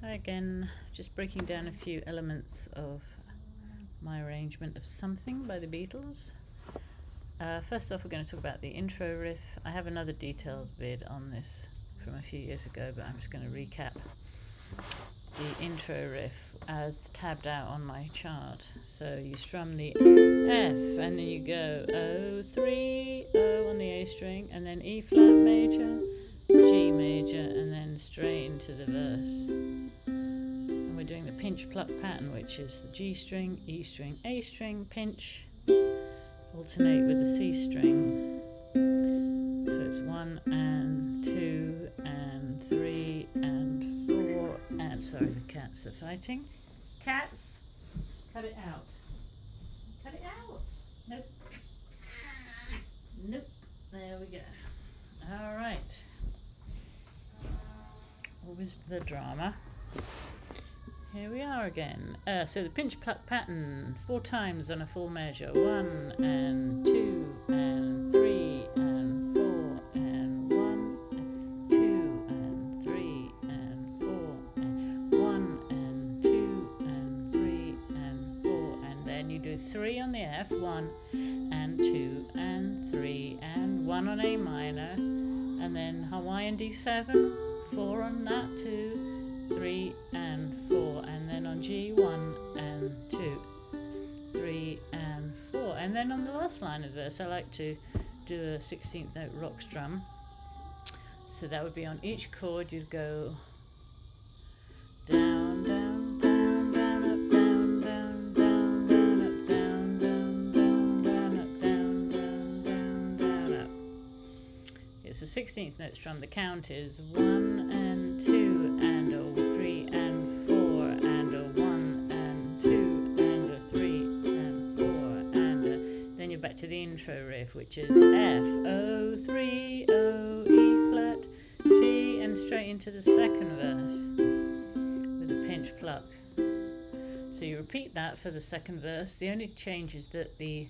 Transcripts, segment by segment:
Hi again, just breaking down a few elements of my arrangement of Something by the Beatles. First off, we're going to talk about the intro riff. I have another detailed vid on this from a few years ago, but I'm just going to recap the intro riff as tabbed out on my chart. So you strum the F and then you go O, 3, O on the A string, and then E flat major, G major, and then straight into the verse. And we're doing the pinch pluck pattern, which is the G string, E string, A string, pinch, alternate with the C string. So it's 1 and 2 and 3 and 4 and sorry, the cats are fighting. Cats, cut it out. Cut it out. Nope. Nope. There we go. All right. Always the drama. Here we are again. So the pinch pluck pattern 4 times on a full measure. 1 and 2 and 3 and 4 and 1 and 2 and 3 and 4 and 1 and 2 and 3 and 4, and then you do 3 on the F, 1 and 2 and 3 and 1 on A minor, and then Hawaiian D7, 4 on that, 2, 3 and 4, and then on G 1 and 2, 3 and 4, and then on the last line of the verse I like to do a 16th note rock strum. So that would be on each chord you'd go down, down, down, down, up, down, down, down, down, up, down, down, down, down, up, down, down, down, down, up. It's a 16th note strum. The count is 1 and 2 and a 3 and 4 and a 1 and 2 and a 3 and 4 and a, then you're back to the intro riff, which is F, O, 3, O, E flat, G, and straight into the second verse with a pinch pluck. So you repeat that for the second verse. The only change is that the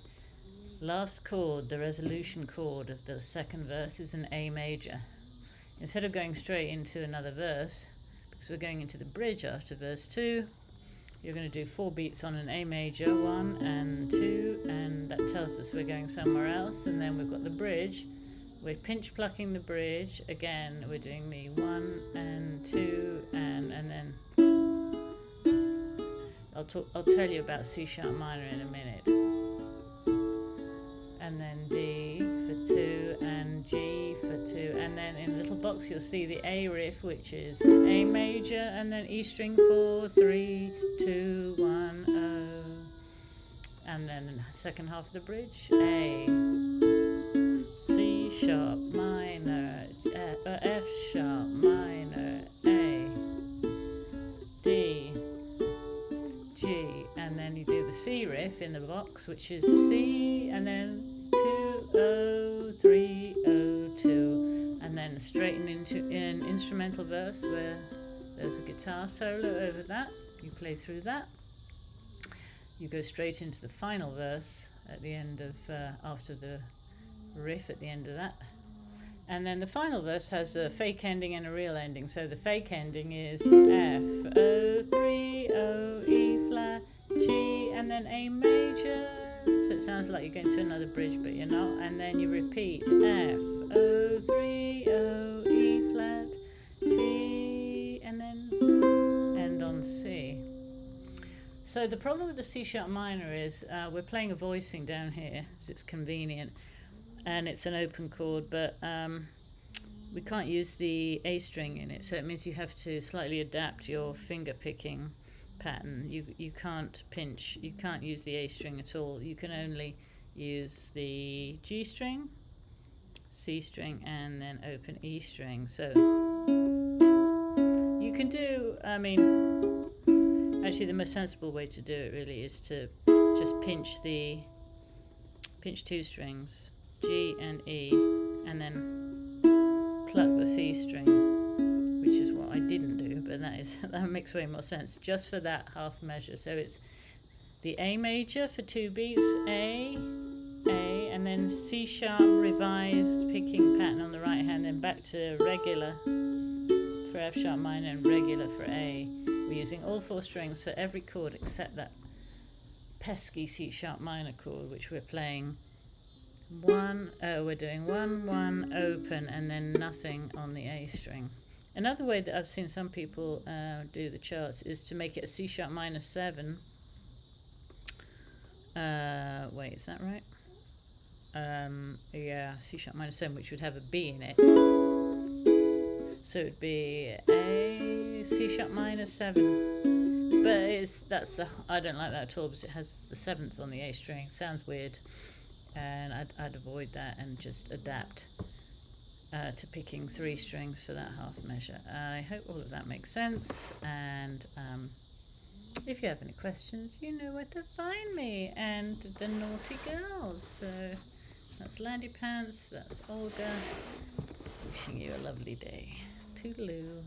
last chord, the resolution chord of the second verse, is an A major. Instead of going straight into another verse, because we're going into the bridge after verse 2, you're going to do 4 beats on an A major, 1 and 2, and that tells us we're going somewhere else. And then we've got the bridge. We're pinch plucking the bridge. Again, we're doing the 1 and 2, and then I'll tell you about C sharp minor in a minute. And then D for 2 and G for 2, and then in the little box you'll see the A riff, which is A major and then E string 4, 3, 2, 1, O, and then the second half of the bridge, A, C sharp minor, F sharp minor, A, D, G, and then you do the C riff in the box, which is C and then 2, O, 3, O, 2, and then straighten into an instrumental verse where there's a guitar solo over that. You play through that. You go straight into the final verse at the end of, after the riff at the end of that. And then the final verse has a fake ending and a real ending. So the fake ending is F, O, 3, O, E flat, G, and then A major. So it sounds like you're going to another bridge, but you're not. And then you repeat F, O, 3, O, E flat, G, and then end on C. So the problem with the C sharp minor is we're playing a voicing down here, because it's convenient, and it's an open chord, but we can't use the A string in it, so it means you have to slightly adapt your finger picking pattern. You can't pinch, you can't use the A string at all. You can only use the G string, C string, and then open E string. So you can do, actually the most sensible way to do it really is to just pinch 2 strings, G and E, and then pluck the C string, which is what I didn't do, but that makes way more sense just for that half measure. So it's the A major for 2 beats, A, and then C sharp revised picking pattern on the right hand, then back to regular for F sharp minor and regular for A. using all 4 strings for every chord except that pesky C sharp minor chord, which we're playing we're doing 1 1 open and then nothing on the A string. Another way that I've seen some people do the charts is to make it a C sharp minor 7. Wait, is that right? Yeah, C sharp minor 7, which would have a B in it. So it'd be A, C sharp minor 7. But I don't like that at all because it has the 7th on the A string. Sounds weird. And I'd avoid that and just adapt to picking 3 strings for that half measure. I hope all of that makes sense, and if you have any questions, you know where to find me and the naughty girls. So that's Landy Pants, that's Olga, wishing you a lovely day. Toodaloo.